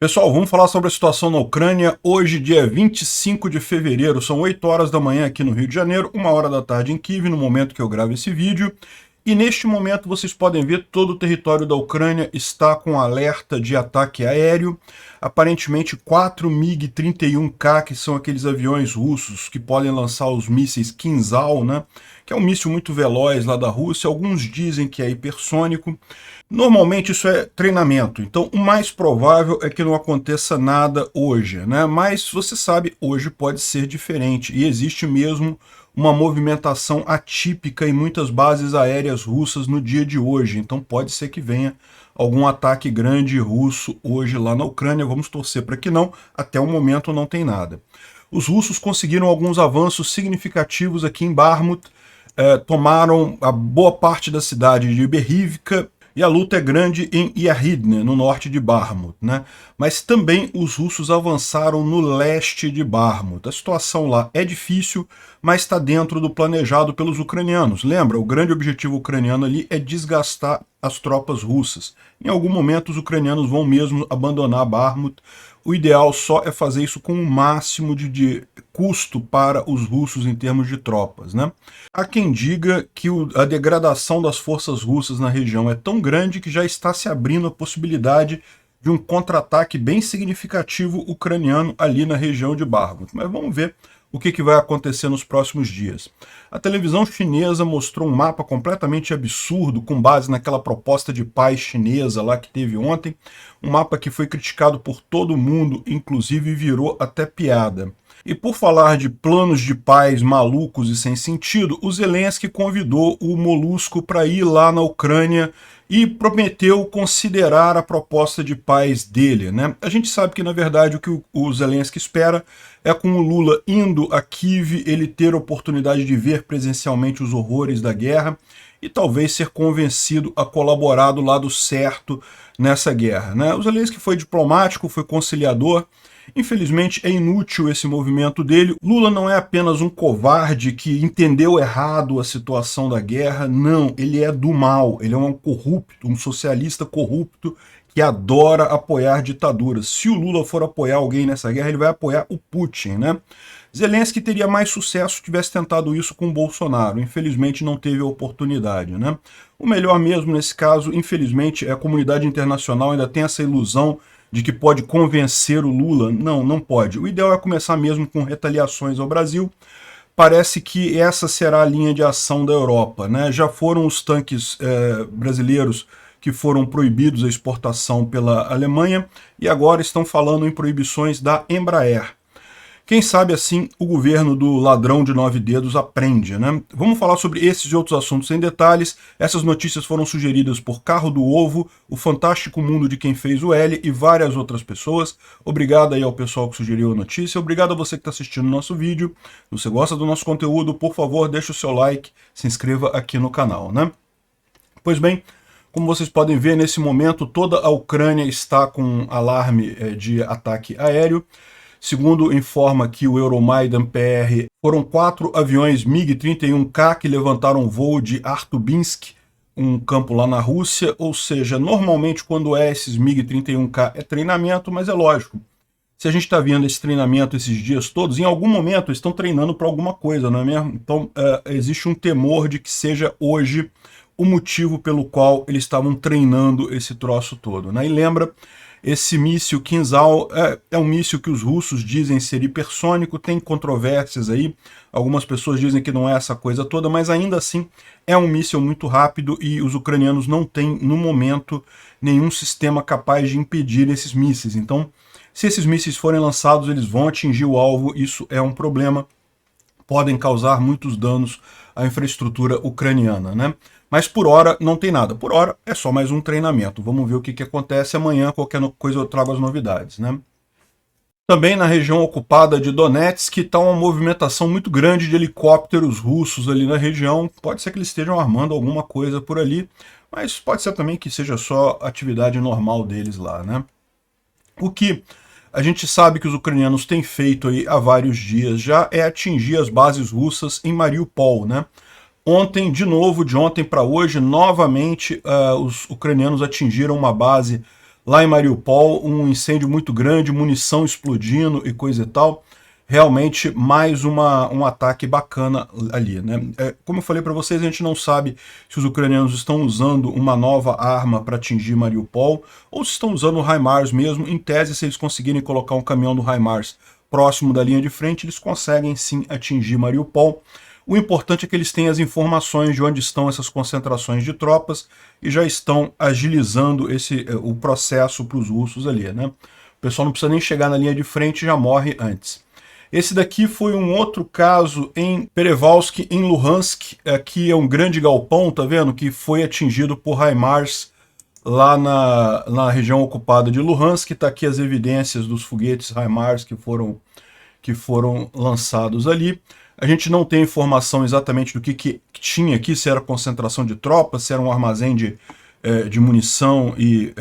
Pessoal, vamos falar sobre a situação na Ucrânia. Hoje, dia 25 de fevereiro, são 8 horas da manhã aqui no Rio de Janeiro, 1 hora da tarde em Kiev, no momento que eu gravo esse vídeo. E neste momento vocês podem ver todo o território da Ucrânia está com alerta de ataque aéreo. Aparentemente 4 MiG-31K, que são aqueles aviões russos que podem lançar os mísseis Kinzhal, né? Que é um míssil muito veloz lá da Rússia. Alguns dizem que é hipersônico. Normalmente isso é treinamento, então o mais provável é que não aconteça nada hoje, né? Mas você sabe, hoje pode ser diferente e existe mesmo uma movimentação atípica em muitas bases aéreas russas no dia de hoje, então pode ser que venha algum ataque grande russo hoje lá na Ucrânia. Vamos torcer para que não, até o momento não tem nada. Os russos conseguiram alguns avanços significativos aqui em Bakhmut, tomaram a boa parte da cidade de Berivka, e a luta é grande em Yahidne, no norte de Bakhmut, né? Mas também os russos avançaram no leste de Bakhmut. A situação lá é difícil, mas está dentro do planejado pelos ucranianos. Lembra, o grande objetivo ucraniano ali é desgastar as tropas russas. Em algum momento os ucranianos vão mesmo abandonar Bakhmut. O ideal só é fazer isso com o máximo de custo para os russos em termos de tropas, né? Há quem diga que a degradação das forças russas na região é tão grande que já está se abrindo a possibilidade de um contra-ataque bem significativo ucraniano ali na região de Bakhmut. Mas vamos ver o que vai acontecer nos próximos dias. A televisão chinesa mostrou um mapa completamente absurdo, com base naquela proposta de paz chinesa lá que teve ontem, um mapa que foi criticado por todo mundo, inclusive virou até piada. E por falar de planos de paz malucos e sem sentido, o Zelensky convidou o Molusco para ir lá na Ucrânia e prometeu considerar a proposta de paz dele, né? A gente sabe que, na verdade, o que o Zelensky espera é, com o Lula indo a Kiev, ele ter a oportunidade de ver presencialmente os horrores da guerra e talvez ser convencido a colaborar do lado certo nessa guerra, né? O Zelensky foi diplomático, foi conciliador. Infelizmente é inútil esse movimento dele. Lula não é apenas um covarde que entendeu errado a situação da guerra, não, ele é do mal, ele é um corrupto, um socialista corrupto que adora apoiar ditaduras. Se o Lula for apoiar alguém nessa guerra, ele vai apoiar o Putin, né? Zelensky teria mais sucesso se tivesse tentado isso com o Bolsonaro. Infelizmente não teve a oportunidade, né? O melhor mesmo nesse caso, infelizmente, é a comunidade internacional ainda tem essa ilusão de que pode convencer o Lula. Não, não pode. O ideal é começar mesmo com retaliações ao Brasil. Parece que essa será a linha de ação da Europa, né? Já foram os tanques brasileiros que foram proibidos a exportação pela Alemanha e agora estão falando em proibições da Embraer. Quem sabe assim o governo do ladrão de 9 dedos aprende, né? Vamos falar sobre esses e outros assuntos em detalhes. Essas notícias foram sugeridas por Carro do Ovo, o Fantástico Mundo de Quem Fez o L e várias outras pessoas. Obrigado aí ao pessoal que sugeriu a notícia. Obrigado a você que está assistindo o nosso vídeo. Se você gosta do nosso conteúdo, por favor, deixe o seu like, se inscreva aqui no canal, né? Pois bem, como vocês podem ver, nesse momento toda a Ucrânia está com alarme de ataque aéreo. Segundo informa aqui o Euromaidan PR, foram 4 aviões MiG-31K que levantaram voo de Artubinsk, um campo lá na Rússia, ou seja, normalmente quando é esses MiG-31K é treinamento, mas é lógico. Se a gente está vendo esse treinamento esses dias todos, em algum momento eles estão treinando para alguma coisa, não é mesmo? Então existe um temor de que seja hoje o motivo pelo qual eles estavam treinando esse troço todo, né? E lembra, esse míssil Kinzhal é um míssil que os russos dizem ser hipersônico, tem controvérsias aí, algumas pessoas dizem que não é essa coisa toda, mas ainda assim é um míssil muito rápido e os ucranianos não têm, no momento, nenhum sistema capaz de impedir esses mísseis. Então, se esses mísseis forem lançados, eles vão atingir o alvo, isso é um problema, podem causar muitos danos à infraestrutura ucraniana, né? Mas por hora não tem nada. Por hora é só mais um treinamento. Vamos ver o que acontece amanhã. Qualquer coisa eu trago as novidades, né? Também na região ocupada de Donetsk está uma movimentação muito grande de helicópteros russos ali na região. Pode ser que eles estejam armando alguma coisa por ali, mas pode ser também que seja só atividade normal deles lá, né? O que a gente sabe que os ucranianos têm feito aí há vários dias já é atingir as bases russas em Mariupol, né? Ontem, de novo, de ontem para hoje, novamente, os ucranianos atingiram uma base lá em Mariupol, um incêndio muito grande, munição explodindo e coisa e tal. Realmente mais um ataque bacana ali, né? Como eu falei para vocês, a gente não sabe se os ucranianos estão usando uma nova arma para atingir Mariupol ou se estão usando o HIMARS mesmo. Em tese, se eles conseguirem colocar um caminhão do HIMARS próximo da linha de frente, eles conseguem sim atingir Mariupol. O importante é que eles têm as informações de onde estão essas concentrações de tropas e já estão agilizando o processo para os russos ali, né? O pessoal não precisa nem chegar na linha de frente, já morre antes. Esse daqui foi um outro caso em Perevalsk, em Luhansk. Aqui é um grande galpão, tá vendo? Que foi atingido por HIMARS lá na região ocupada de Luhansk. Tá aqui as evidências dos foguetes HIMARS que foram lançados ali. A gente não tem informação exatamente do que tinha aqui, se era concentração de tropas, se era um armazém de munição e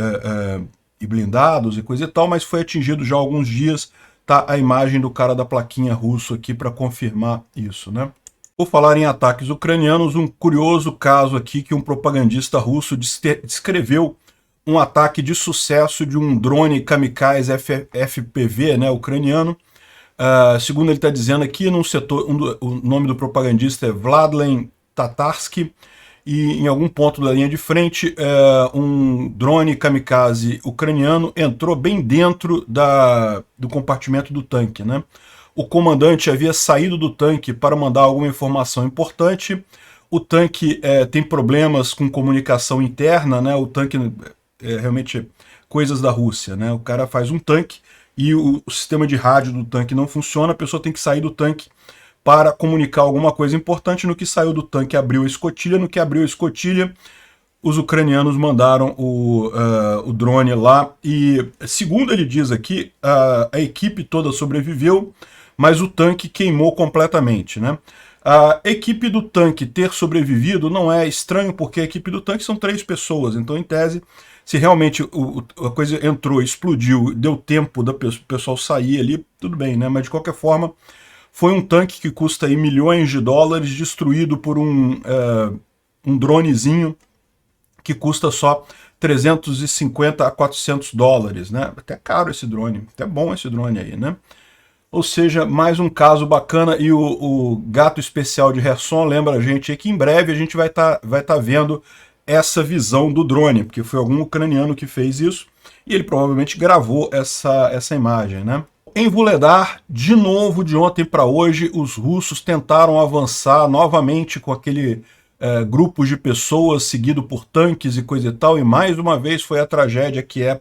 blindados e coisa e tal, mas foi atingido já há alguns dias. Tá a imagem do cara da plaquinha russo aqui para confirmar isso, né? Por falar em ataques ucranianos, um curioso caso aqui que um propagandista russo descreveu um ataque de sucesso de um drone kamikaze FPV, né, ucraniano. Segundo ele está dizendo aqui, num setor, o nome do propagandista é Vladlen Tatarsky, e em algum ponto da linha de frente, um drone kamikaze ucraniano entrou bem dentro do compartimento do tanque, né? O comandante havia saído do tanque para mandar alguma informação importante. O tanque tem problemas com comunicação interna, né? O tanque é realmente coisas da Rússia, né? O cara faz um tanque e o sistema de rádio do tanque não funciona, a pessoa tem que sair do tanque para comunicar alguma coisa importante. No que saiu do tanque, abriu a escotilha. No que abriu a escotilha, os ucranianos mandaram o drone lá. E, segundo ele diz aqui, a equipe toda sobreviveu, mas o tanque queimou completamente, né? A equipe do tanque ter sobrevivido não é estranho, porque a equipe do tanque são 3 pessoas. Então, em tese, se realmente a coisa entrou, explodiu, deu tempo do pessoal sair ali, tudo bem, né? Mas, de qualquer forma, foi um tanque que custa aí milhões de dólares, destruído por um dronezinho que custa só 350 a 400 dólares, né? Até caro esse drone, até bom esse drone aí, né? Ou seja, mais um caso bacana. E o gato especial de Kherson lembra a gente aí que em breve a gente vai tá vendo essa visão do drone, porque foi algum ucraniano que fez isso e ele provavelmente gravou essa imagem, né? Em Vuhledar, de novo, de ontem para hoje, os russos tentaram avançar novamente com aquele grupo de pessoas seguido por tanques e coisa e tal, e mais uma vez foi a tragédia que é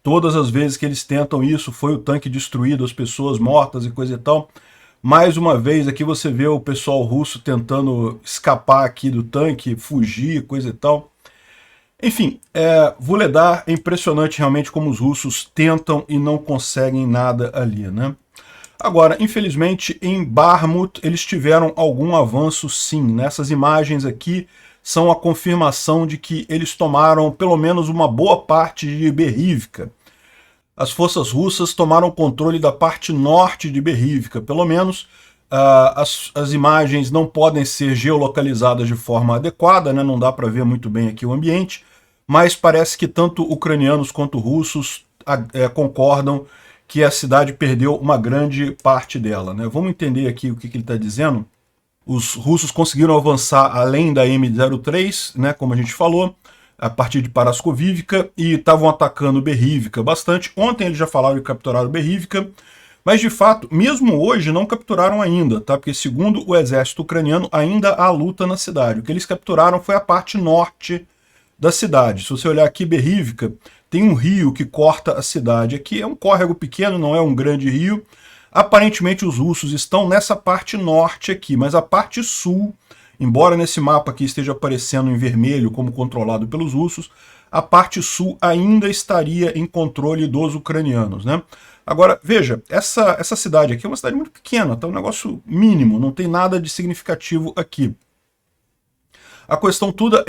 todas as vezes que eles tentam isso, foi o tanque destruído, as pessoas mortas e coisa e tal. Mais uma vez aqui você vê o pessoal russo tentando escapar aqui do tanque, fugir, coisa e tal. Enfim, Vuhledar é impressionante realmente como os russos tentam e não conseguem nada ali, né? Agora, infelizmente, em Bakhmut eles tiveram algum avanço sim. Nessas imagens aqui são a confirmação de que eles tomaram pelo menos uma boa parte de Berivka. As forças russas tomaram controle da parte norte de Berivka, pelo menos. As imagens não podem ser geolocalizadas de forma adequada, né? Não dá para ver muito bem aqui o ambiente, mas parece que tanto ucranianos quanto russos concordam que a cidade perdeu uma grande parte dela, né? Vamos entender aqui o que ele está dizendo. Os russos conseguiram avançar além da M03, né, como a gente falou, a partir de Paraskovivka, e estavam atacando Berivka bastante. Ontem eles já falaram que capturaram Berivka, mas de fato, mesmo hoje, não capturaram ainda, tá? Porque segundo o exército ucraniano, ainda há luta na cidade. O que eles capturaram foi a parte norte da cidade. Se você olhar aqui, Berivka, tem um rio que corta a cidade. Aqui é um córrego pequeno, não é um grande rio. Aparentemente os russos estão nessa parte norte aqui, mas a parte sul, embora nesse mapa aqui esteja aparecendo em vermelho como controlado pelos russos, a parte sul ainda estaria em controle dos ucranianos, né? Agora, veja, essa cidade aqui é uma cidade muito pequena, tá um negócio mínimo, não tem nada de significativo aqui. A questão toda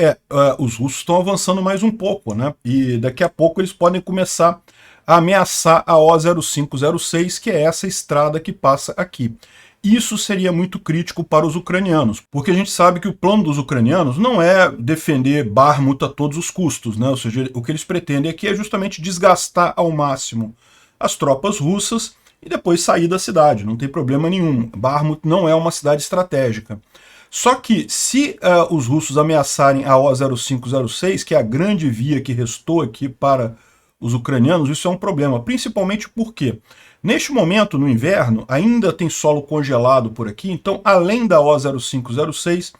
os russos estão avançando mais um pouco, né? E daqui a pouco eles podem começar a ameaçar a O0506, que é essa estrada que passa aqui. Isso seria muito crítico para os ucranianos, porque a gente sabe que o plano dos ucranianos não é defender Bakhmut a todos os custos, né? Ou seja, o que eles pretendem aqui é justamente desgastar ao máximo as tropas russas e depois sair da cidade, não tem problema nenhum. Bakhmut não é uma cidade estratégica. Só que se os russos ameaçarem a O0506, que é a grande via que restou aqui para os ucranianos, isso é um problema, principalmente porque neste momento, no inverno, ainda tem solo congelado por aqui, então além da O0506,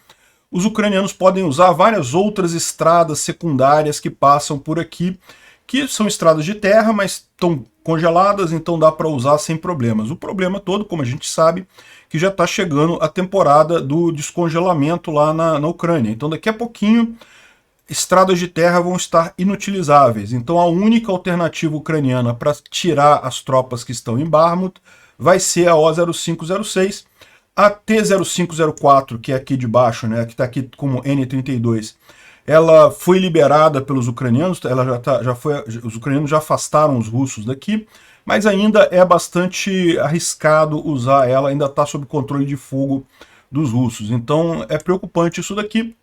os ucranianos podem usar várias outras estradas secundárias que passam por aqui, que são estradas de terra, mas estão congeladas, então dá para usar sem problemas. O problema todo, como a gente sabe, que já está chegando a temporada do descongelamento lá na Ucrânia. Então daqui a pouquinho, estradas de terra vão estar inutilizáveis. Então a única alternativa ucraniana para tirar as tropas que estão em Bakhmut vai ser a O0506. A T0504, que é aqui de baixo, né, que está aqui como N32, ela foi liberada pelos ucranianos, os ucranianos já afastaram os russos daqui, mas ainda é bastante arriscado usar ela, ainda está sob controle de fogo dos russos. Então é preocupante isso daqui,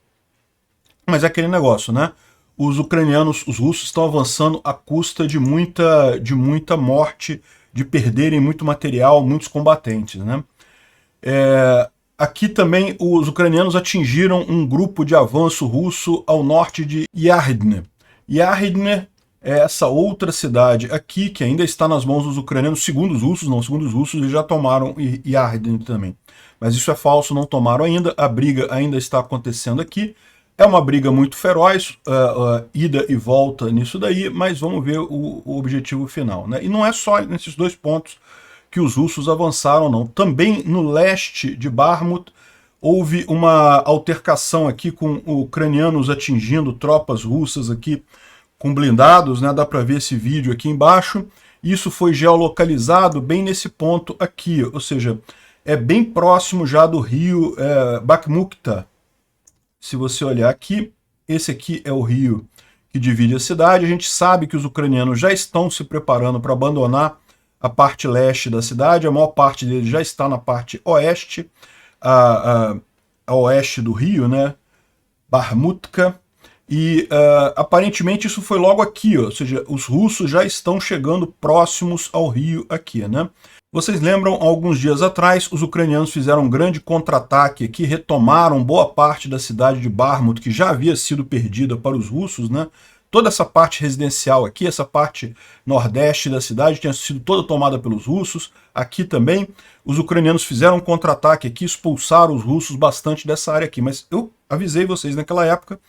mas é aquele negócio, né? Os ucranianos, os russos estão avançando à custa de muita morte, de perderem muito material, muitos combatentes, né? Aqui também os ucranianos atingiram um grupo de avanço russo ao norte de Yardne. Yardne é essa outra cidade aqui, que ainda está nas mãos dos ucranianos, segundo os russos eles já tomaram Yardne também. Mas isso é falso, não tomaram ainda, a briga ainda está acontecendo aqui. É uma briga muito feroz, ida e volta nisso daí, mas vamos ver o objetivo final, né? E não é só nesses dois pontos que os russos avançaram, não. Também no leste de Bakhmut houve uma altercação aqui com ucranianos atingindo tropas russas aqui com blindados, né? Dá para ver esse vídeo aqui embaixo. Isso foi geolocalizado bem nesse ponto aqui, ou seja, é bem próximo já do rio Bakhmukta. Se você olhar aqui, esse aqui é o rio que divide a cidade. A gente sabe que os ucranianos já estão se preparando para abandonar a parte leste da cidade, a maior parte deles já está na parte oeste, a oeste do rio, né, Bakhmutka, e aparentemente isso foi logo aqui, ou seja, os russos já estão chegando próximos ao rio aqui, né. Vocês lembram, alguns dias atrás, os ucranianos fizeram um grande contra-ataque aqui, retomaram boa parte da cidade de Bakhmut, que já havia sido perdida para os russos, né. Toda essa parte residencial aqui, essa parte nordeste da cidade tinha sido toda tomada pelos russos. Aqui também, os ucranianos fizeram um contra-ataque aqui, expulsaram os russos bastante dessa área aqui. Mas eu avisei vocês naquela época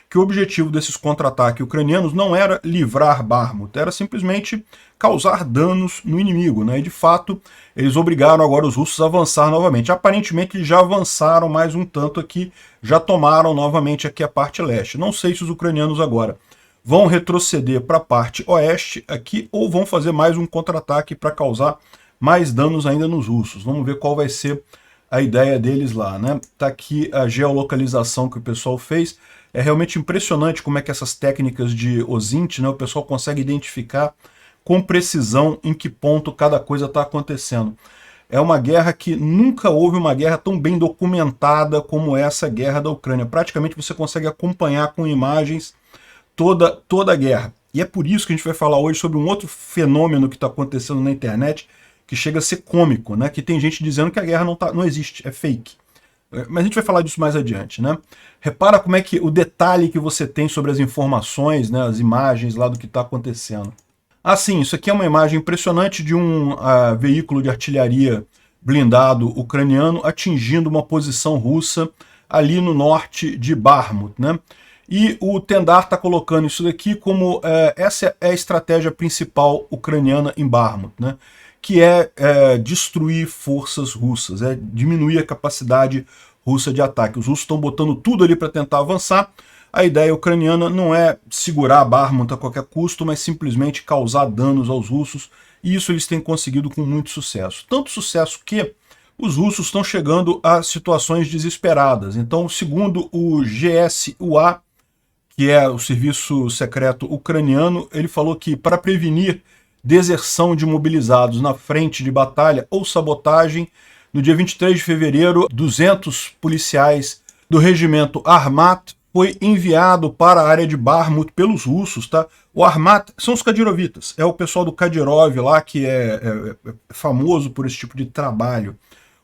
que o objetivo desses contra-ataques ucranianos não era livrar Bakhmut, era simplesmente causar danos no inimigo, né? E de fato, eles obrigaram agora os russos a avançar novamente. Aparentemente, eles já avançaram mais um tanto aqui, já tomaram novamente aqui a parte leste. Não sei se os ucranianos agora vão retroceder para a parte oeste aqui ou vão fazer mais um contra-ataque para causar mais danos ainda nos russos. Vamos ver qual vai ser a ideia deles lá, né? Tá aqui a geolocalização que o pessoal fez. É realmente impressionante como é que essas técnicas de OSINT, né, o pessoal consegue identificar com precisão em que ponto cada coisa está acontecendo. É uma guerra que nunca houve uma guerra tão bem documentada como essa guerra da Ucrânia. Praticamente você consegue acompanhar com imagens toda a guerra. E é por isso que a gente vai falar hoje sobre um outro fenômeno que está acontecendo na internet, que chega a ser cômico, né? Que tem gente dizendo que a guerra não existe, é fake. Mas a gente vai falar disso mais adiante, né? Repara como é que o detalhe que você tem sobre as informações, né, as imagens lá do que está acontecendo. Ah, sim, isso aqui é uma imagem impressionante de um veículo de artilharia blindado ucraniano atingindo uma posição russa ali no norte de Bakhmut, né? E o Tendar está colocando isso daqui como essa é a estratégia principal ucraniana em Bakhmut, né? Que é destruir forças russas, diminuir a capacidade russa de ataque. Os russos estão botando tudo ali para tentar avançar. A ideia ucraniana não é segurar Bakhmut a qualquer custo, mas simplesmente causar danos aos russos, e isso eles têm conseguido com muito sucesso. Tanto sucesso que os russos estão chegando a situações desesperadas. Então, segundo o GSUA, que é o serviço secreto ucraniano, ele falou que para prevenir deserção de mobilizados na frente de batalha ou sabotagem, No dia 23 de fevereiro, 200 policiais do regimento Armat foi enviado para a área de Bakhmut pelos russos, tá? O Armat são os Kadyrovitas, é o pessoal do Kadyrov lá que é famoso por esse tipo de trabalho.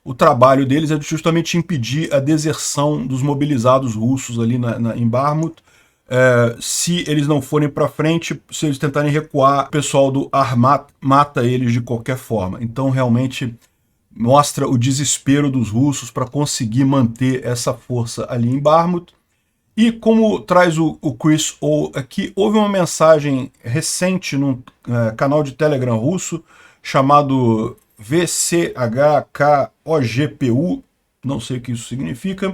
O trabalho deles é justamente impedir a deserção dos mobilizados russos ali em Bakhmut. Se eles não forem para frente, se eles tentarem recuar, o pessoal do Armat mata eles de qualquer forma. Então realmente mostra o desespero dos russos para conseguir manter essa força ali em Bakhmut. E como traz o Chris O aqui, houve uma mensagem recente num canal de Telegram russo chamado VCHKOGPU, não sei o que isso significa,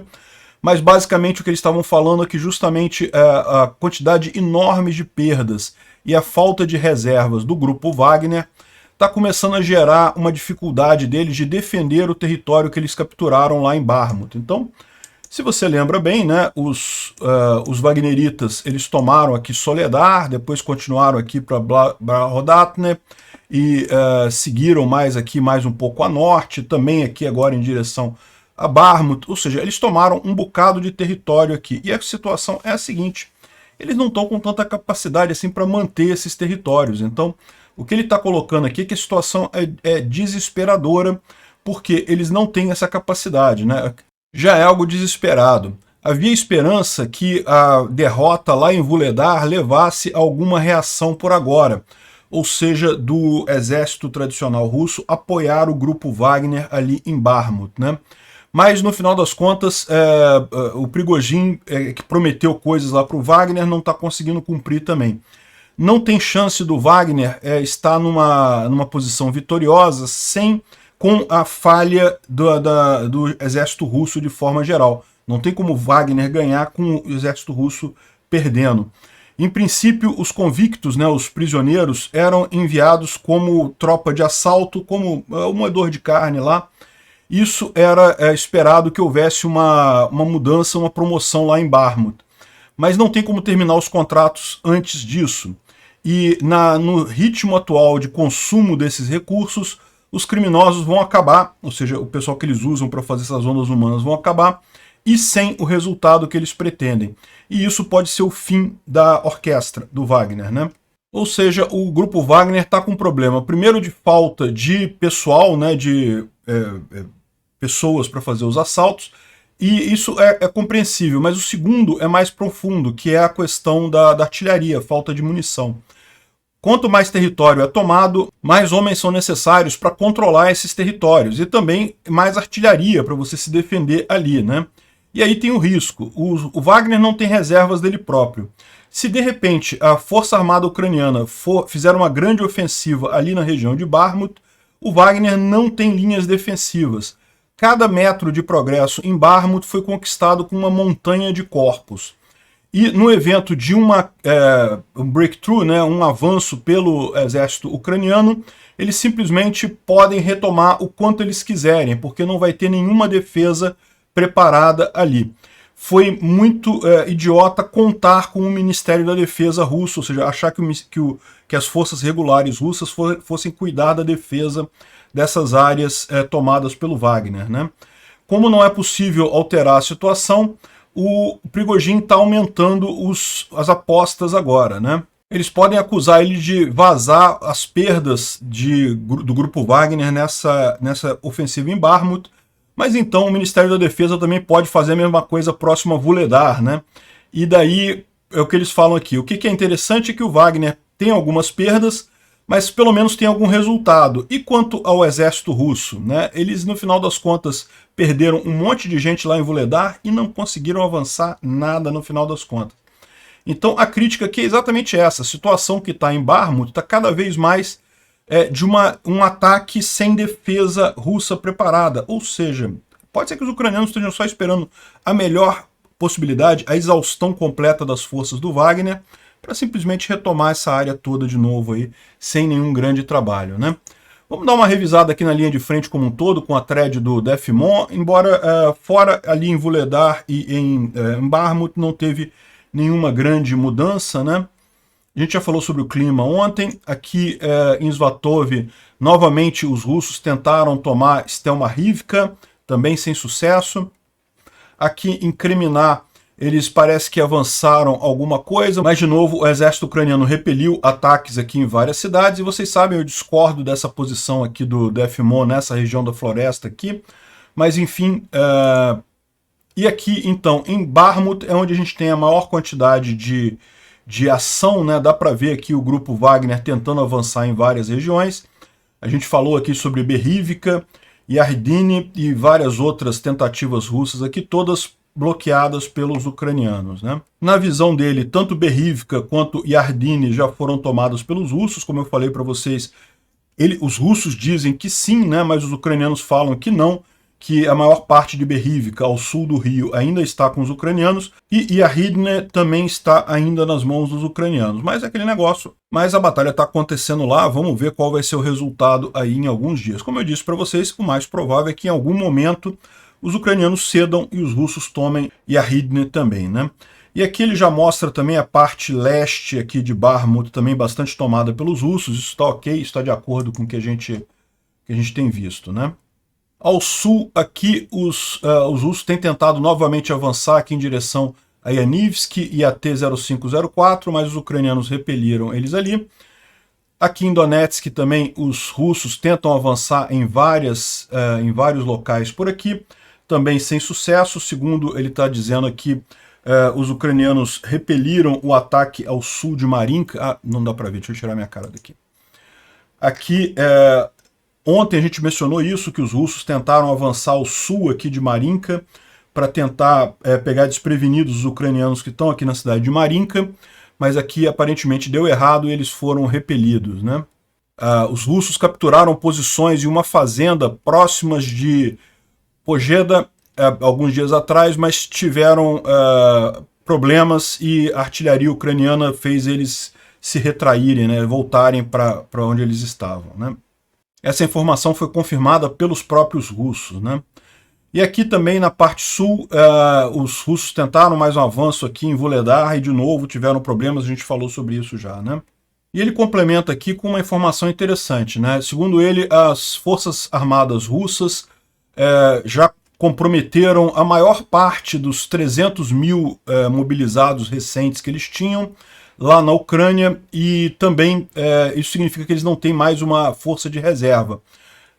mas basicamente o que eles estavam falando é que justamente a quantidade enorme de perdas e a falta de reservas do grupo Wagner está começando a gerar uma dificuldade deles de defender o território que eles capturaram lá em Bakhmut. Então, se você lembra bem, né, os Wagneritas eles tomaram aqui Soledar, depois continuaram aqui para Blahodatne e seguiram mais um pouco a norte, também aqui agora em direção a Bakhmut, ou seja, eles tomaram um bocado de território aqui. E a situação é a seguinte, eles não estão com tanta capacidade assim para manter esses territórios. Então, o que ele está colocando aqui é que a situação é desesperadora, porque eles não têm essa capacidade, né? Já é algo desesperado. Havia esperança que a derrota lá em Vuhledar levasse a alguma reação por agora, ou seja, do exército tradicional russo apoiar o grupo Wagner ali em Bakhmut, né? Mas no final das contas, o Prigozhin, que prometeu coisas lá para o Wagner, não está conseguindo cumprir também. Não tem chance do Wagner estar numa posição vitoriosa com a falha do exército russo de forma geral. Não tem como Wagner ganhar com o exército russo perdendo. Em princípio, os convictos, né, os prisioneiros, eram enviados como tropa de assalto, como um moedor de carne lá. Isso era esperado que houvesse uma mudança, uma promoção lá em Bakhmut. Mas não tem como terminar os contratos antes disso. E no ritmo atual de consumo desses recursos, os criminosos vão acabar, ou seja, o pessoal que eles usam para fazer essas ondas humanas vão acabar, e sem o resultado que eles pretendem. E isso pode ser o fim da orquestra do Wagner, né? Ou seja, o grupo Wagner está com um problema, primeiro de falta de pessoal, né, de pessoas para fazer os assaltos, e isso é compreensível, mas o segundo é mais profundo, que é a questão da artilharia, falta de munição. Quanto mais território é tomado, mais homens são necessários para controlar esses territórios, e também mais artilharia para você se defender ali, né? E aí tem o risco, o Wagner não tem reservas dele próprio. Se de repente a Força Armada Ucraniana fizer uma grande ofensiva ali na região de Bakhmut, o Wagner não tem linhas defensivas. Cada metro de progresso em Bakhmut foi conquistado com uma montanha de corpos. E no evento de um breakthrough, né, um avanço pelo exército ucraniano, eles simplesmente podem retomar o quanto eles quiserem, porque não vai ter nenhuma defesa preparada ali. Foi muito idiota contar com o Ministério da Defesa russo, ou seja, achar que as forças regulares russas fossem cuidar da defesa dessas áreas tomadas pelo Wagner, né? Como não é possível alterar a situação, o Prigozhin está aumentando as apostas agora, né? Eles podem acusar ele de vazar as perdas do grupo Wagner nessa ofensiva em Bakhmut, mas então o Ministério da Defesa também pode fazer a mesma coisa próximo a Vuhledar, né? E daí é o que eles falam aqui. O que é interessante é que o Wagner tem algumas perdas, mas pelo menos tem algum resultado. E quanto ao exército russo, né? Eles, no final das contas, perderam um monte de gente lá em Vuhledar e não conseguiram avançar nada no final das contas. Então a crítica aqui é exatamente essa. A situação que está em Bakhmut está cada vez mais de um ataque sem defesa russa preparada. Ou seja, pode ser que os ucranianos estejam só esperando a melhor possibilidade, a exaustão completa das forças do Wagner, para simplesmente retomar essa área toda de novo aí, sem nenhum grande trabalho, né? Vamos dar uma revisada aqui na linha de frente como um todo, com a thread do Defimon, embora fora ali em Vuhledar e em Bakhmut não teve nenhuma grande mudança, né? A gente já falou sobre o clima ontem. Aqui em Svatove, novamente os russos tentaram tomar Stelmarivka, também sem sucesso. Aqui em Kreminá, eles parece que avançaram alguma coisa, mas de novo o exército ucraniano repeliu ataques aqui em várias cidades, e vocês sabem, eu discordo dessa posição aqui do FMO nessa região da floresta aqui, mas enfim, e aqui então, em Bakhmut, é onde a gente tem a maior quantidade de ação, né? Dá para ver aqui o grupo Wagner tentando avançar em várias regiões. A gente falou aqui sobre Berivka, Yardini e várias outras tentativas russas aqui, todas bloqueadas pelos ucranianos, né? Na visão dele, tanto Berivka quanto Yardini já foram tomados pelos russos, como eu falei para vocês. Os russos dizem que sim, né? Mas os ucranianos falam que não, que a maior parte de Berivka, ao sul do Rio, ainda está com os ucranianos, e Yardini também está ainda nas mãos dos ucranianos. Mas é aquele negócio. Mas a batalha está acontecendo lá, vamos ver qual vai ser o resultado aí em alguns dias. Como eu disse para vocês, o mais provável é que em algum momento os ucranianos cedam e os russos tomem Yardini também, né? E aqui ele já mostra também a parte leste aqui de Bakhmut, também bastante tomada pelos russos. Isso está ok, está de acordo com o que a gente tem visto, né? Ao sul, aqui, os russos têm tentado novamente avançar aqui em direção a Yanivsk e a T-0504, mas os ucranianos repeliram eles ali. Aqui em Donetsk também os russos tentam avançar em vários locais por aqui, também sem sucesso. Segundo ele está dizendo aqui, os ucranianos repeliram o ataque ao sul de Marinka. Ah, não dá para ver, deixa eu tirar minha cara daqui. Aqui, ontem a gente mencionou isso, que os russos tentaram avançar ao sul aqui de Marinka para tentar pegar desprevenidos os ucranianos que estão aqui na cidade de Marinka, mas aqui aparentemente deu errado e eles foram repelidos, né? Os russos capturaram posições em uma fazenda próximas de Pojeda alguns dias atrás, mas tiveram problemas e a artilharia ucraniana fez eles se retraírem, né? Voltarem para onde eles estavam, né? Essa informação foi confirmada pelos próprios russos, né? E aqui também na parte sul, os russos tentaram mais um avanço aqui em Vuhledar e de novo tiveram problemas, a gente falou sobre isso já, né? E ele complementa aqui com uma informação interessante, né? Segundo ele, as forças armadas russas já comprometeram a maior parte dos 300 mil mobilizados recentes que eles tinham lá na Ucrânia, e também isso significa que eles não têm mais uma força de reserva.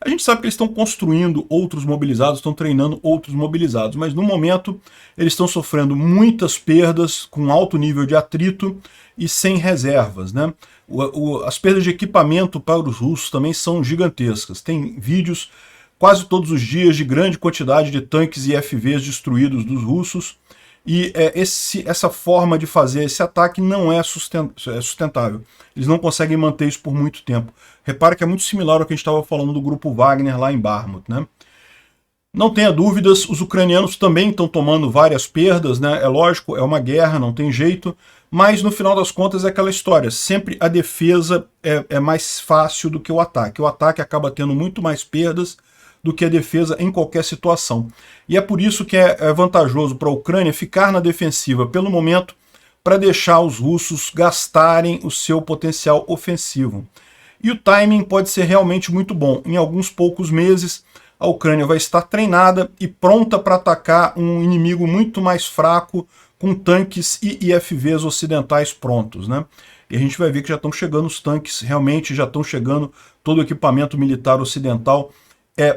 A gente sabe que eles estão construindo outros mobilizados, estão treinando outros mobilizados, mas no momento eles estão sofrendo muitas perdas, com alto nível de atrito e sem reservas, né? As perdas de equipamento para os russos também são gigantescas. Tem vídeos quase todos os dias de grande quantidade de tanques e FVs destruídos dos russos, e essa forma de fazer esse ataque não é sustentável. Eles não conseguem manter isso por muito tempo. Repara que é muito similar ao que a gente estava falando do grupo Wagner lá em Bakhmut, né? Não tenha dúvidas, os ucranianos também estão tomando várias perdas, né? É lógico, é uma guerra, não tem jeito, mas no final das contas é aquela história, sempre a defesa é mais fácil do que o ataque. O ataque acaba tendo muito mais perdas do que a defesa em qualquer situação. E é por isso que é vantajoso para a Ucrânia ficar na defensiva pelo momento, para deixar os russos gastarem o seu potencial ofensivo. E o timing pode ser realmente muito bom. Em alguns poucos meses, a Ucrânia vai estar treinada e pronta para atacar um inimigo muito mais fraco, com tanques e IFVs ocidentais prontos, né? E a gente vai ver que já estão chegando os tanques, realmente já estão chegando todo o equipamento militar ocidental.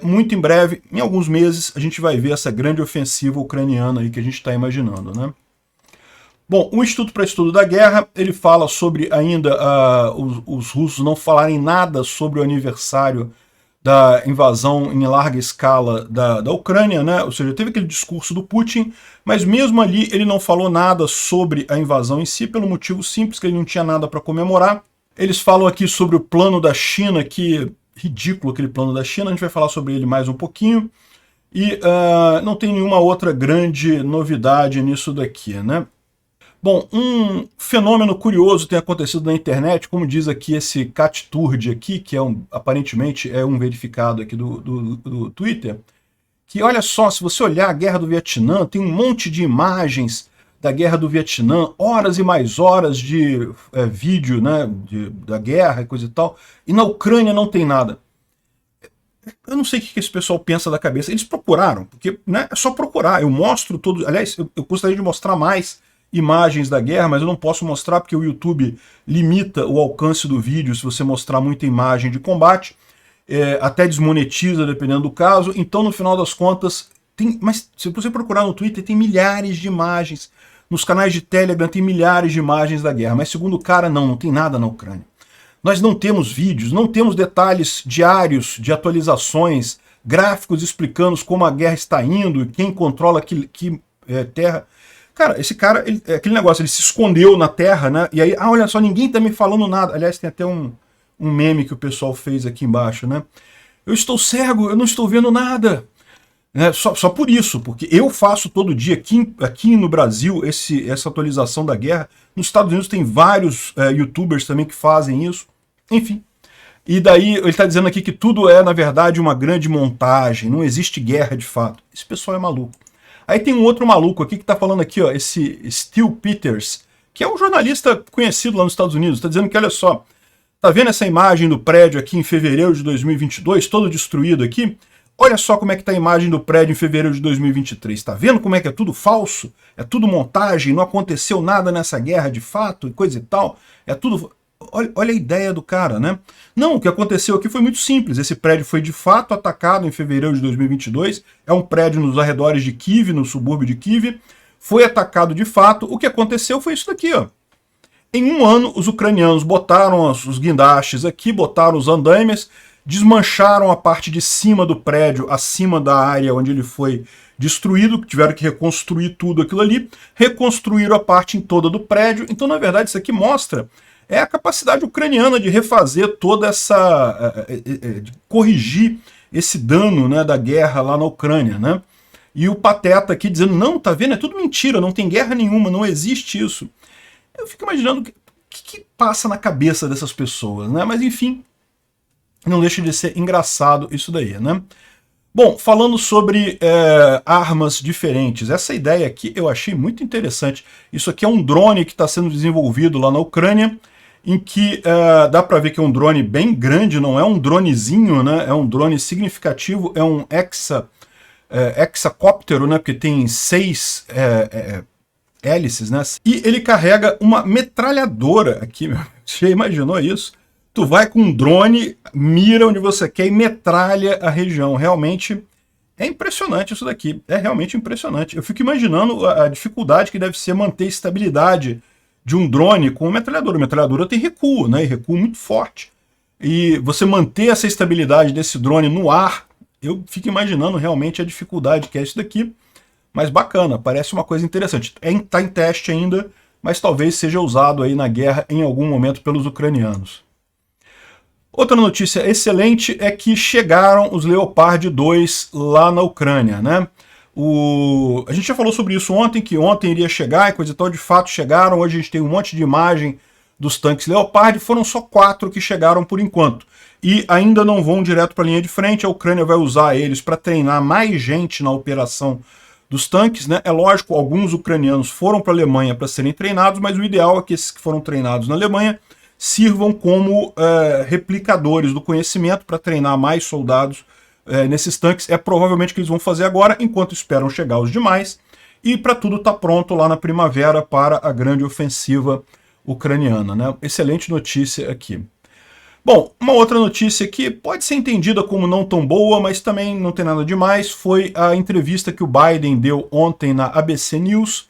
Muito em breve, em alguns meses, a gente vai ver essa grande ofensiva ucraniana aí que a gente está imaginando, né? Bom, o Instituto para Estudo da Guerra, ele fala sobre ainda os russos não falarem nada sobre o aniversário da invasão em larga escala da Ucrânia, né? Ou seja, teve aquele discurso do Putin, mas mesmo ali ele não falou nada sobre a invasão em si, pelo motivo simples que ele não tinha nada para comemorar. Eles falam aqui sobre o plano da China, que ridículo aquele plano da China, a gente vai falar sobre ele mais um pouquinho, e não tem nenhuma outra grande novidade nisso daqui, né? Bom, um fenômeno curioso tem acontecido na internet, como diz aqui esse Catturd aqui, que aparentemente é um verificado aqui do Twitter, que olha só, se você olhar a Guerra do Vietnã, tem um monte de imagens da guerra do Vietnã, horas e mais horas de vídeo, né, da guerra e coisa e tal, e na Ucrânia não tem nada. Eu não sei o que esse pessoal pensa da cabeça. Eles procuraram, porque, né, é só procurar. Eu mostro todos. Aliás, eu gostaria de mostrar mais imagens da guerra, mas eu não posso mostrar porque o YouTube limita o alcance do vídeo se você mostrar muita imagem de combate, até desmonetiza dependendo do caso. Então, no final das contas, mas se você procurar no Twitter, tem milhares de imagens. Nos canais de Telegram tem milhares de imagens da guerra, mas segundo o cara, não tem nada na Ucrânia. Nós não temos vídeos, não temos detalhes diários de atualizações, gráficos explicando como a guerra está indo, quem controla que terra. Cara, esse cara, aquele negócio, ele se escondeu na terra, né? E aí, olha só, ninguém tá me falando nada. Aliás, tem até um meme que o pessoal fez aqui embaixo, né? Eu estou cego, eu não estou vendo nada. Só por isso, porque eu faço todo dia aqui no Brasil essa atualização da guerra. Nos Estados Unidos tem vários youtubers também que fazem isso. Enfim. E daí ele está dizendo aqui que tudo é, na verdade, uma grande montagem, não existe guerra de fato. Esse pessoal é maluco. Aí tem um outro maluco aqui que está falando aqui, ó, esse Steve Peters, que é um jornalista conhecido lá nos Estados Unidos, está dizendo que, olha só, tá vendo essa imagem do prédio aqui em fevereiro de 2022, todo destruído aqui? Olha só como é que tá a imagem do prédio em fevereiro de 2023. Tá vendo como é que é tudo falso? É tudo montagem, não aconteceu nada nessa guerra de fato e coisa e tal. É tudo... Olha a ideia do cara, né? Não, o que aconteceu aqui foi muito simples. Esse prédio foi de fato atacado em fevereiro de 2022. É um prédio nos arredores de Kiev, no subúrbio de Kiev. Foi atacado de fato. O que aconteceu foi isso daqui, ó. Em um ano, os ucranianos botaram os guindastes aqui, botaram os andaimes, desmancharam a parte de cima do prédio, acima da área onde ele foi destruído, tiveram que reconstruir tudo aquilo ali, reconstruíram a parte toda do prédio. Então, na verdade, isso aqui mostra a capacidade ucraniana de refazer toda essa... de corrigir esse dano, né, da guerra lá na Ucrânia, né? E o Pateta aqui dizendo, não, tá vendo, é tudo mentira, não tem guerra nenhuma, não existe isso. Eu fico imaginando o que passa na cabeça dessas pessoas, né? Mas enfim, não deixa de ser engraçado isso daí, né? Bom, falando sobre armas diferentes, essa ideia aqui eu achei muito interessante. Isso aqui é um drone que está sendo desenvolvido lá na Ucrânia, em que dá para ver que é um drone bem grande, não é um dronezinho, né? É um drone significativo, é um hexacóptero, né? Porque tem 6 hélices, né? E ele carrega uma metralhadora aqui, meu. Você imaginou isso? Tu vai com um drone, mira onde você quer e metralha a região. Realmente é impressionante isso daqui. É realmente impressionante. Eu fico imaginando a dificuldade que deve ser manter a estabilidade de um drone com uma metralhadora. A metralhadora tem recuo, né? E recuo muito forte. E você manter essa estabilidade desse drone no ar, eu fico imaginando realmente a dificuldade que é isso daqui. Mas bacana, parece uma coisa interessante. Está em teste ainda, mas talvez seja usado aí na guerra em algum momento pelos ucranianos. Outra notícia excelente é que chegaram os Leopard 2 lá na Ucrânia, né? A gente já falou sobre isso ontem, que ontem iria chegar e coisa e tal, de fato chegaram. Hoje a gente tem um monte de imagem dos tanques Leopard, foram só 4 que chegaram por enquanto. E ainda não vão direto para a linha de frente, a Ucrânia vai usar eles para treinar mais gente na operação dos tanques, né? É lógico, alguns ucranianos foram para a Alemanha para serem treinados, mas o ideal é que esses que foram treinados na Alemanha sirvam como replicadores do conhecimento para treinar mais soldados nesses tanques. É provavelmente o que eles vão fazer agora, enquanto esperam chegar os demais, e para tudo estar pronto lá na primavera para a grande ofensiva ucraniana, né? Excelente notícia aqui. Bom, uma outra notícia que pode ser entendida como não tão boa, mas também não tem nada demais, foi a entrevista que o Biden deu ontem na ABC News,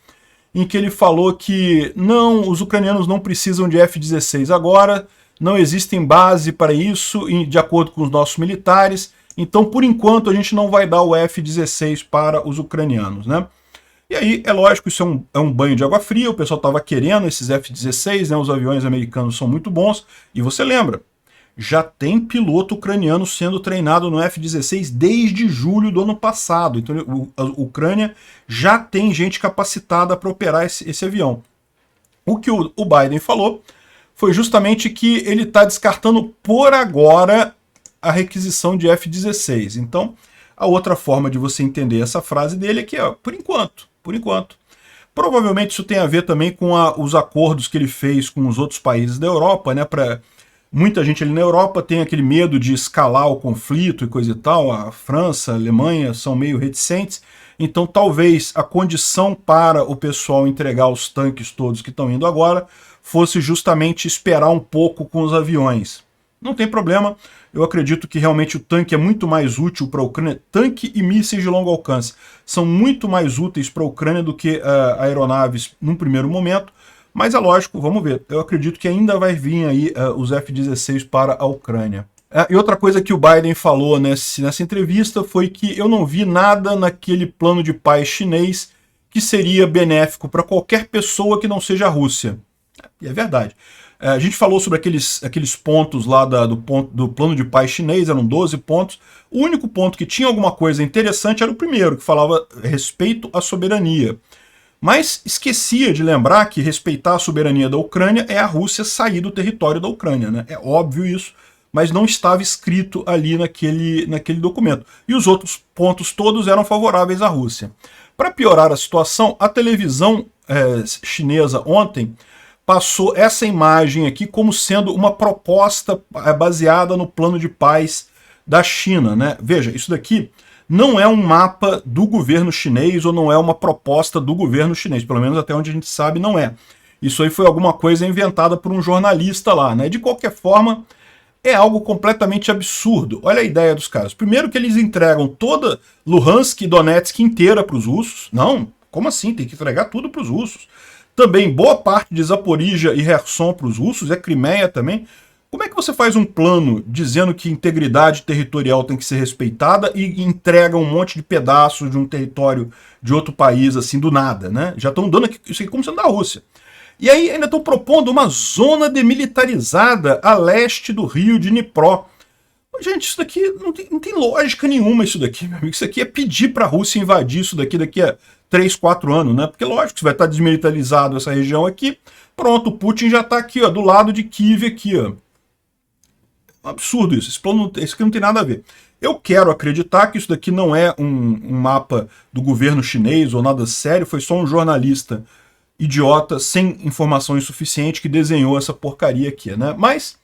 em que ele falou que não, os ucranianos não precisam de F-16 agora, não existem base para isso, de acordo com os nossos militares, então por enquanto a gente não vai dar o F-16 para os ucranianos, né? E aí, é lógico, isso é um banho de água fria, o pessoal estava querendo esses F-16, né? Os aviões americanos são muito bons, e você lembra, já tem piloto ucraniano sendo treinado no F-16 desde julho do ano passado. Então a Ucrânia já tem gente capacitada para operar esse avião. O que o Biden falou foi justamente que ele está descartando por agora a requisição de F-16. Então, a outra forma de você entender essa frase dele é que, ó, por enquanto. Provavelmente isso tem a ver também com os acordos que ele fez com os outros países da Europa, né? Muita gente ali na Europa tem aquele medo de escalar o conflito e coisa e tal. A França, a Alemanha são meio reticentes. Então talvez a condição para o pessoal entregar os tanques todos que estão indo agora fosse justamente esperar um pouco com os aviões. Não tem problema, eu acredito que realmente o tanque é muito mais útil para a Ucrânia. Tanque e mísseis de longo alcance são muito mais úteis para a Ucrânia do que aeronaves num primeiro momento, mas é lógico, vamos ver. Eu acredito que ainda vai vir aí os F-16 para a Ucrânia. E outra coisa que o Biden falou nessa entrevista foi que eu não vi nada naquele plano de paz chinês que seria benéfico para qualquer pessoa que não seja a Rússia. E é verdade. A gente falou sobre aqueles pontos lá do plano de paz chinês, eram 12 pontos. O único ponto que tinha alguma coisa interessante era o primeiro, que falava respeito à soberania. Mas esquecia de lembrar que respeitar a soberania da Ucrânia é a Rússia sair do território da Ucrânia, né? É óbvio isso, mas não estava escrito ali naquele documento. E os outros pontos todos eram favoráveis à Rússia. Para piorar a situação, a televisão chinesa ontem passou essa imagem aqui como sendo uma proposta baseada no plano de paz da China, né? Veja, isso daqui não é um mapa do governo chinês ou não é uma proposta do governo chinês, pelo menos até onde a gente sabe não é. Isso aí foi alguma coisa inventada por um jornalista lá, né? De qualquer forma, é algo completamente absurdo. Olha a ideia dos caras. Primeiro que eles entregam toda Luhansk e Donetsk inteira para os russos. Não, como assim? Tem que entregar tudo para os russos. Também boa parte de Zaporizhia e Kherson para os russos, é Crimeia também. Como é que você faz um plano dizendo que integridade territorial tem que ser respeitada e entrega um monte de pedaços de um território de outro país, assim, do nada, né? Já estão dando isso aqui como sendo da Rússia. E aí ainda estão propondo uma zona demilitarizada a leste do rio de Dnipro. Gente, isso daqui não tem lógica nenhuma, isso daqui, meu amigo. Isso aqui é pedir para a Rússia invadir isso daqui a 3, 4 anos, né? Porque lógico que vai estar desmilitarizado essa região aqui. Pronto, o Putin já está aqui, ó, do lado de Kiev aqui, ó. Um absurdo isso, esse aqui não tem nada a ver. Eu quero acreditar que isso daqui não é um mapa do governo chinês ou nada sério, foi só um jornalista idiota, sem informação insuficiente, que desenhou essa porcaria aqui, né? Mas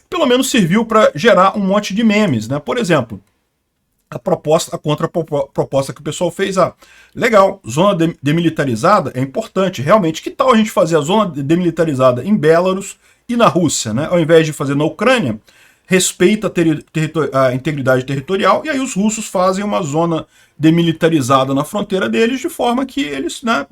pelo menos serviu para gerar um monte de memes, né? Por exemplo, a contraproposta que o pessoal fez, legal, zona demilitarizada é importante, realmente, que tal a gente fazer a zona demilitarizada em Belarus e na Rússia, né? Ao invés de fazer na Ucrânia, respeita a integridade territorial, e aí os russos fazem uma zona demilitarizada na fronteira deles, de forma que eles, né,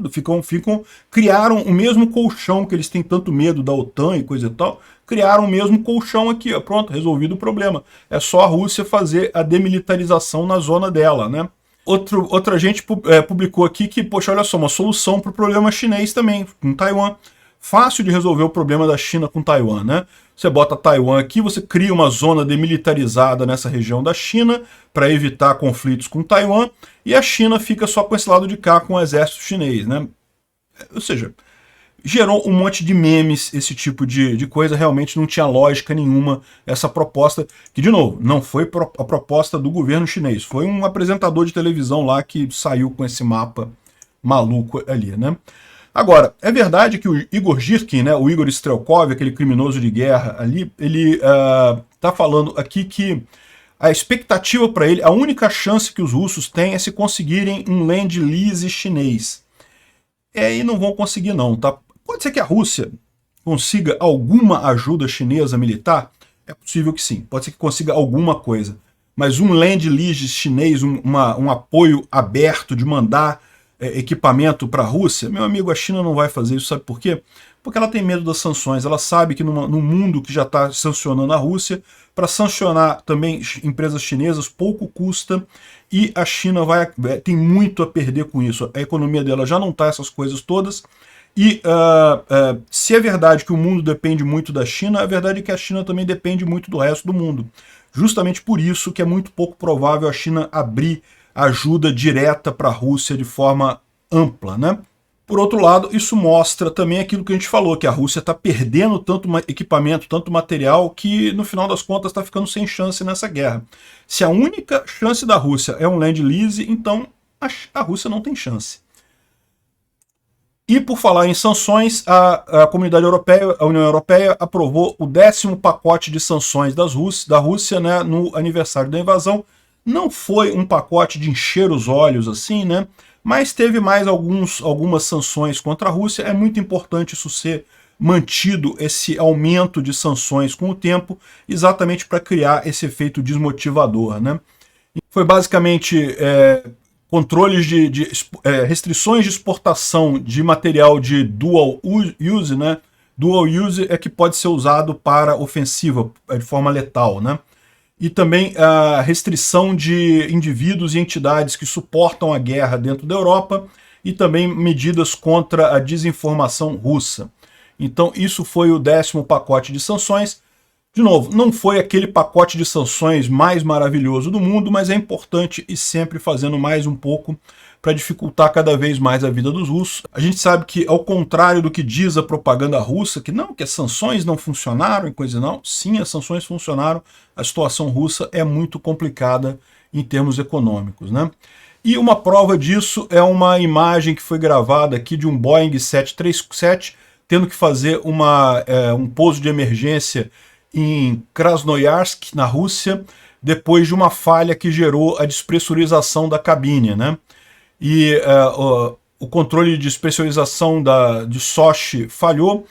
criaram o mesmo colchão que eles têm tanto medo da OTAN e coisa e tal, criaram o mesmo colchão aqui, ó, pronto, resolvido o problema. É só a Rússia fazer a demilitarização na zona dela, né? Outra gente publicou aqui que, poxa, olha só, uma solução para o problema chinês também, com Taiwan. Fácil de resolver o problema da China com Taiwan, né? Você bota Taiwan aqui, você cria uma zona demilitarizada nessa região da China para evitar conflitos com Taiwan, e a China fica só com esse lado de cá, com o exército chinês, né? Ou seja, gerou um monte de memes, esse tipo de coisa, realmente não tinha lógica nenhuma essa proposta, que, de novo, não foi a proposta do governo chinês, foi um apresentador de televisão lá que saiu com esse mapa maluco ali, né? Agora, é verdade que o Igor Girkin, né, o Igor Strelkov, aquele criminoso de guerra ali, ele tá falando aqui que a expectativa para ele, a única chance que os russos têm é se conseguirem um Land-Lease chinês. E não vão conseguir não, tá? Pode ser que a Rússia consiga alguma ajuda chinesa militar? É possível que sim, pode ser que consiga alguma coisa. Mas um Land-Lease chinês, um apoio aberto de mandar equipamento para a Rússia, meu amigo, a China não vai fazer isso, sabe por quê? Porque ela tem medo das sanções, ela sabe que no mundo que já está sancionando a Rússia, para sancionar também empresas chinesas pouco custa, e a China tem muito a perder com isso, a economia dela já não está essas coisas todas, e se é verdade que o mundo depende muito da China, a verdade é que a China também depende muito do resto do mundo. Justamente por isso que é muito pouco provável a China abrir ajuda direta para a Rússia de forma ampla, né? Por outro lado, isso mostra também aquilo que a gente falou, que a Rússia está perdendo tanto equipamento, tanto material, que no final das contas está ficando sem chance nessa guerra. Se a única chance da Rússia é um Land-Lease, então a Rússia não tem chance. E por falar em sanções, a Comunidade Europeia, a União Europeia, aprovou o 10º pacote de sanções da Rússia, né, no aniversário da invasão. Não foi um pacote de encher os olhos assim, né, mas teve mais algumas sanções contra a Rússia. É muito importante isso ser mantido, esse aumento de sanções com o tempo, exatamente para criar esse efeito desmotivador, né. Foi basicamente controles restrições de exportação de material de dual use, né? Dual use é que pode ser usado para ofensiva, de forma letal, né? E também a restrição de indivíduos e entidades que suportam a guerra dentro da Europa e também medidas contra a desinformação russa. Então isso foi o 10º pacote de sanções. De novo, não foi aquele pacote de sanções mais maravilhoso do mundo, mas é importante ir sempre fazendo mais um pouco para dificultar cada vez mais a vida dos russos. A gente sabe que, ao contrário do que diz a propaganda russa, que as sanções não funcionaram e coisa não, sim, as sanções funcionaram, a situação russa é muito complicada em termos econômicos, né? E uma prova disso é uma imagem que foi gravada aqui de um Boeing 737 tendo que fazer um pouso de emergência em Krasnoyarsk, na Rússia, depois de uma falha que gerou a despressurização da cabine, né? E o controle de despressurização de Sochi falhou.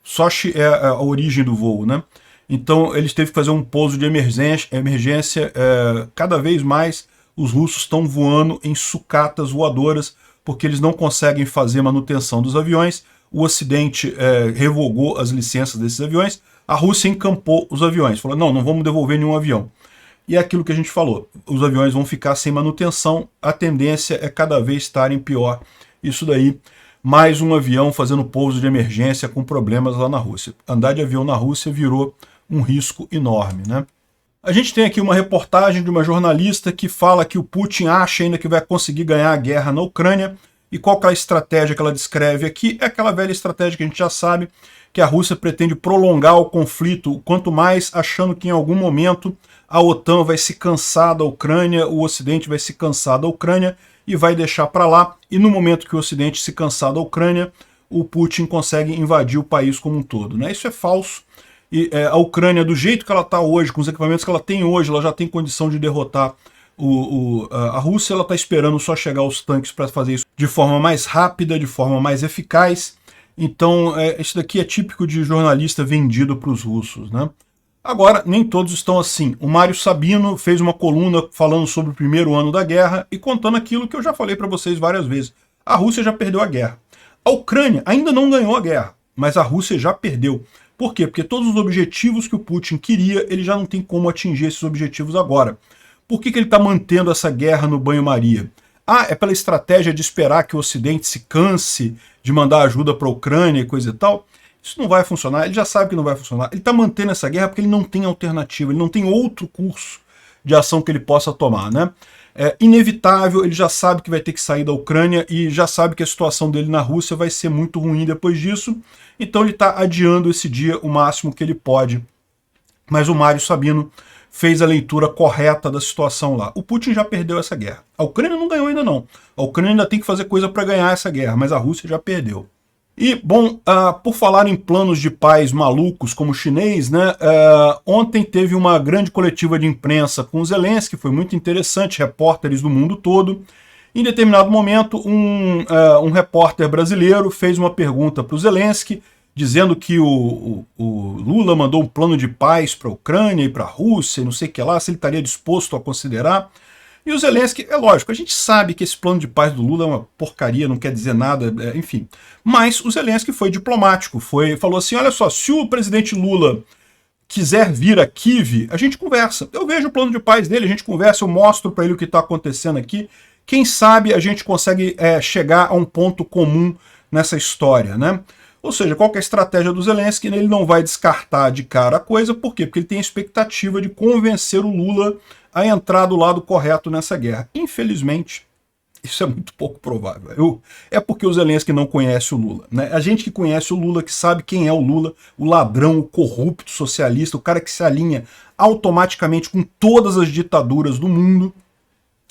Sochi é a origem do voo, né? Então eles teve que fazer um pouso de emergência. Cada vez mais os russos estão voando em sucatas voadoras porque eles não conseguem fazer manutenção dos aviões. O Ocidente revogou as licenças desses aviões. A Rússia encampou os aviões, falou, não vamos devolver nenhum avião. E é aquilo que a gente falou, os aviões vão ficar sem manutenção, a tendência é cada vez estarem pior. Isso daí, mais um avião fazendo pouso de emergência com problemas lá na Rússia. Andar de avião na Rússia virou um risco enorme, né? A gente tem aqui uma reportagem de uma jornalista que fala que o Putin acha ainda que vai conseguir ganhar a guerra na Ucrânia. E qual que é a estratégia que ela descreve aqui? É aquela velha estratégia que a gente já sabe, que a Rússia pretende prolongar o conflito, quanto mais achando que em algum momento a OTAN vai se cansar da Ucrânia, o Ocidente vai se cansar da Ucrânia e vai deixar para lá, e no momento que o Ocidente se cansar da Ucrânia, o Putin consegue invadir o país como um todo, né? Isso é falso, e a Ucrânia, do jeito que ela está hoje, com os equipamentos que ela tem hoje, ela já tem condição de derrotar a Rússia. Ela está esperando só chegar os tanques para fazer isso de forma mais rápida, de forma mais eficaz. Então, isso daqui é típico de jornalista vendido para os russos, né? Agora, nem todos estão assim. O Mário Sabino fez uma coluna falando sobre o primeiro ano da guerra e contando aquilo que eu já falei para vocês várias vezes. A Rússia já perdeu a guerra. A Ucrânia ainda não ganhou a guerra, mas a Rússia já perdeu. Por quê? Porque todos os objetivos que o Putin queria, ele já não tem como atingir esses objetivos agora. Por que ele está mantendo essa guerra no banho-maria? É pela estratégia de esperar que o Ocidente se canse de mandar ajuda para a Ucrânia e coisa e tal? Isso não vai funcionar, ele já sabe que não vai funcionar. Ele está mantendo essa guerra porque ele não tem alternativa, ele não tem outro curso de ação que ele possa tomar, né? É inevitável, ele já sabe que vai ter que sair da Ucrânia e já sabe que a situação dele na Rússia vai ser muito ruim depois disso, então ele está adiando esse dia o máximo que ele pode. Mas o Mário Sabino fez a leitura correta da situação lá. O Putin já perdeu essa guerra. A Ucrânia não ganhou ainda não. A Ucrânia ainda tem que fazer coisa para ganhar essa guerra, mas a Rússia já perdeu. E, bom, por falar em planos de paz malucos como o chinês, né, ontem teve uma grande coletiva de imprensa com o Zelensky, foi muito interessante, repórteres do mundo todo. Em determinado momento, um repórter brasileiro fez uma pergunta para o Zelensky, dizendo que o Lula mandou um plano de paz para a Ucrânia e para a Rússia, e não sei o que lá, se ele estaria disposto a considerar. E o Zelensky, é lógico, a gente sabe que esse plano de paz do Lula é uma porcaria, não quer dizer nada, enfim. Mas o Zelensky foi diplomático, falou assim, olha só, se o presidente Lula quiser vir a Kiev, a gente conversa. Eu vejo o plano de paz dele, a gente conversa, eu mostro para ele o que está acontecendo aqui. Quem sabe a gente consegue chegar a um ponto comum nessa história, né? Ou seja, qual que é a estratégia do Zelensky? Ele não vai descartar de cara a coisa, por quê? Porque ele tem a expectativa de convencer o Lula a entrar do lado correto nessa guerra. Infelizmente, isso é muito pouco provável. É porque o Zelensky não conhece o Lula, né? A gente que conhece o Lula, que sabe quem é o Lula, o ladrão, o corrupto socialista, o cara que se alinha automaticamente com todas as ditaduras do mundo,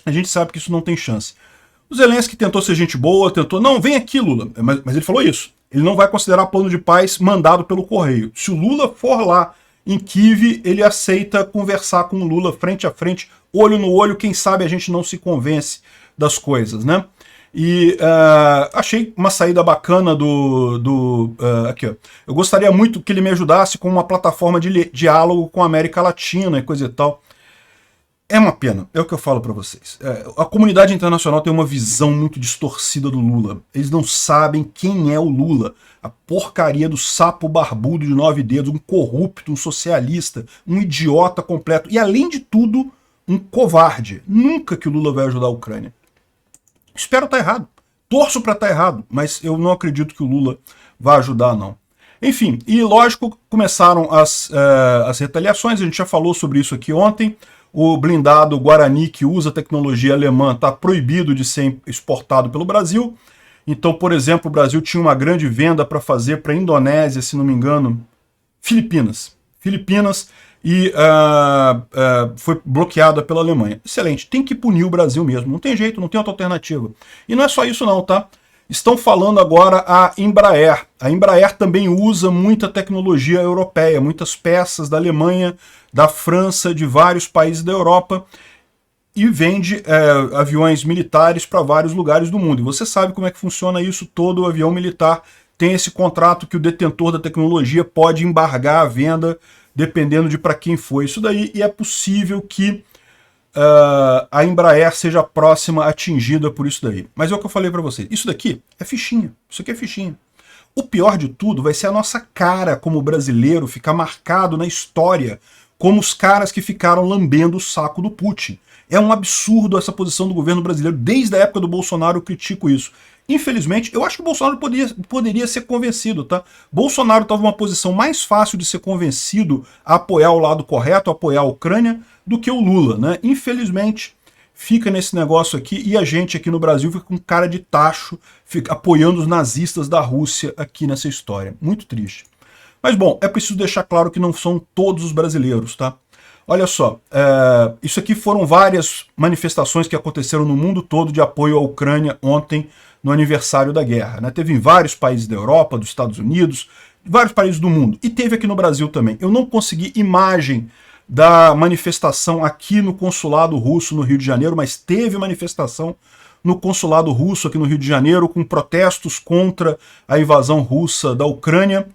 a gente sabe que isso não tem chance. O Zelensky tentou ser gente boa, tentou... Não, vem aqui, Lula. Mas ele falou isso. Ele não vai considerar plano de paz mandado pelo correio. Se o Lula for lá em Kyiv, ele aceita conversar com o Lula frente a frente, olho no olho, quem sabe a gente não se convence das coisas, né? E achei uma saída bacana aqui, ó. Eu gostaria muito que ele me ajudasse com uma plataforma de diálogo com a América Latina e coisa e tal. É uma pena, é o que eu falo pra vocês. A comunidade internacional tem uma visão muito distorcida do Lula. Eles não sabem quem é o Lula. A porcaria do sapo barbudo de 9 dedos, um corrupto, um socialista, um idiota completo. E além de tudo, um covarde. Nunca que o Lula vai ajudar a Ucrânia. Espero estar errado. Torço para estar errado, mas eu não acredito que o Lula vai ajudar, não. Enfim, e lógico, começaram as retaliações, a gente já falou sobre isso aqui ontem. O blindado Guarani, que usa tecnologia alemã, está proibido de ser exportado pelo Brasil. Então, por exemplo, o Brasil tinha uma grande venda para fazer para a Indonésia, se não me engano, Filipinas, e foi bloqueada pela Alemanha. Excelente, tem que punir o Brasil mesmo, não tem jeito, não tem outra alternativa. E não é só isso não, tá? Estão falando agora a Embraer. A Embraer também usa muita tecnologia europeia, muitas peças da Alemanha, da França, de vários países da Europa, e vende aviões militares para vários lugares do mundo. E você sabe como é que funciona isso, todo avião militar tem esse contrato que o detentor da tecnologia pode embargar a venda, dependendo de para quem foi isso daí, e é possível que a Embraer seja a próxima atingida por isso daí. Mas é o que eu falei para vocês, isso daqui é fichinha, isso aqui é fichinha. O pior de tudo vai ser a nossa cara como brasileiro ficar marcado na história como os caras que ficaram lambendo o saco do Putin. É um absurdo essa posição do governo brasileiro, desde a época do Bolsonaro eu critico isso. Infelizmente, eu acho que o Bolsonaro poderia ser convencido, tá? Bolsonaro estava numa posição mais fácil de ser convencido a apoiar o lado correto, a apoiar a Ucrânia, do que o Lula, né? Infelizmente, fica nesse negócio aqui, e a gente aqui no Brasil fica com cara de tacho, fica apoiando os nazistas da Rússia aqui nessa história. Muito triste. Mas bom, é preciso deixar claro que não são todos os brasileiros, tá? Olha só, isso aqui foram várias manifestações que aconteceram no mundo todo de apoio à Ucrânia ontem, no aniversário da guerra, né? Teve em vários países da Europa, dos Estados Unidos, vários países do mundo, e teve aqui no Brasil também. Eu não consegui imagem da manifestação aqui no consulado russo no Rio de Janeiro, mas teve manifestação no consulado russo aqui no Rio de Janeiro, com protestos contra a invasão russa da Ucrânia,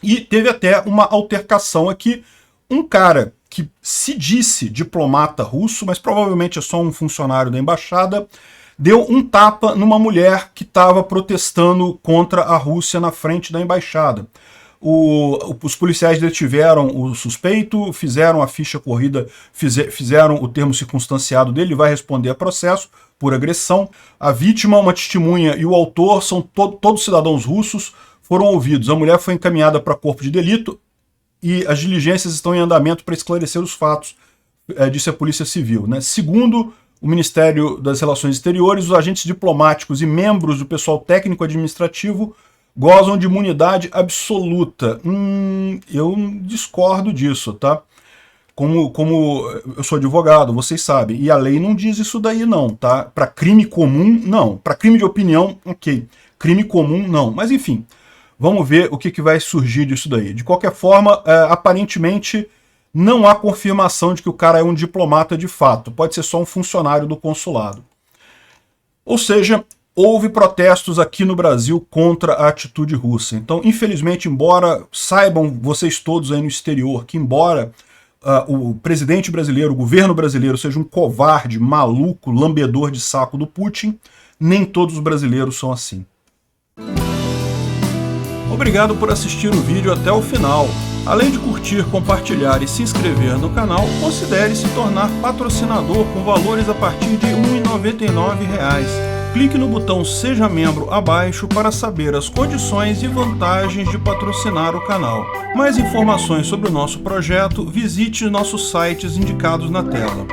e teve até uma altercação aqui, um cara que se disse diplomata russo, mas provavelmente é só um funcionário da embaixada, deu um tapa numa mulher que estava protestando contra a Rússia na frente da embaixada. Os policiais detiveram o suspeito, fizeram a ficha corrida, fizeram o termo circunstanciado dele, ele vai responder a processo por agressão. A vítima, uma testemunha e o autor são todos cidadãos russos, foram ouvidos. A mulher foi encaminhada para corpo de delito e as diligências estão em andamento para esclarecer os fatos, disse a Polícia Civil, né? Segundo o Ministério das Relações Exteriores, os agentes diplomáticos e membros do pessoal técnico-administrativo gozam de imunidade absoluta. Eu discordo disso, tá? Como eu sou advogado, vocês sabem, e a lei não diz isso daí não, tá? Para crime comum, não. Para crime de opinião, ok. Crime comum, não. Mas enfim, vamos ver o que vai surgir disso daí. De qualquer forma, aparentemente não há confirmação de que o cara é um diplomata de fato. Pode ser só um funcionário do consulado. Ou seja, houve protestos aqui no Brasil contra a atitude russa. Então, infelizmente, embora saibam vocês todos aí no exterior que embora o presidente brasileiro, o governo brasileiro seja um covarde, maluco, lambedor de saco do Putin, nem todos os brasileiros são assim. Obrigado por assistir o vídeo até o final. Além de curtir, compartilhar e se inscrever no canal, considere se tornar patrocinador com valores a partir de R$ 1,99. Clique no botão Seja Membro abaixo para saber as condições e vantagens de patrocinar o canal. Mais informações sobre o nosso projeto, visite nossos sites indicados na tela.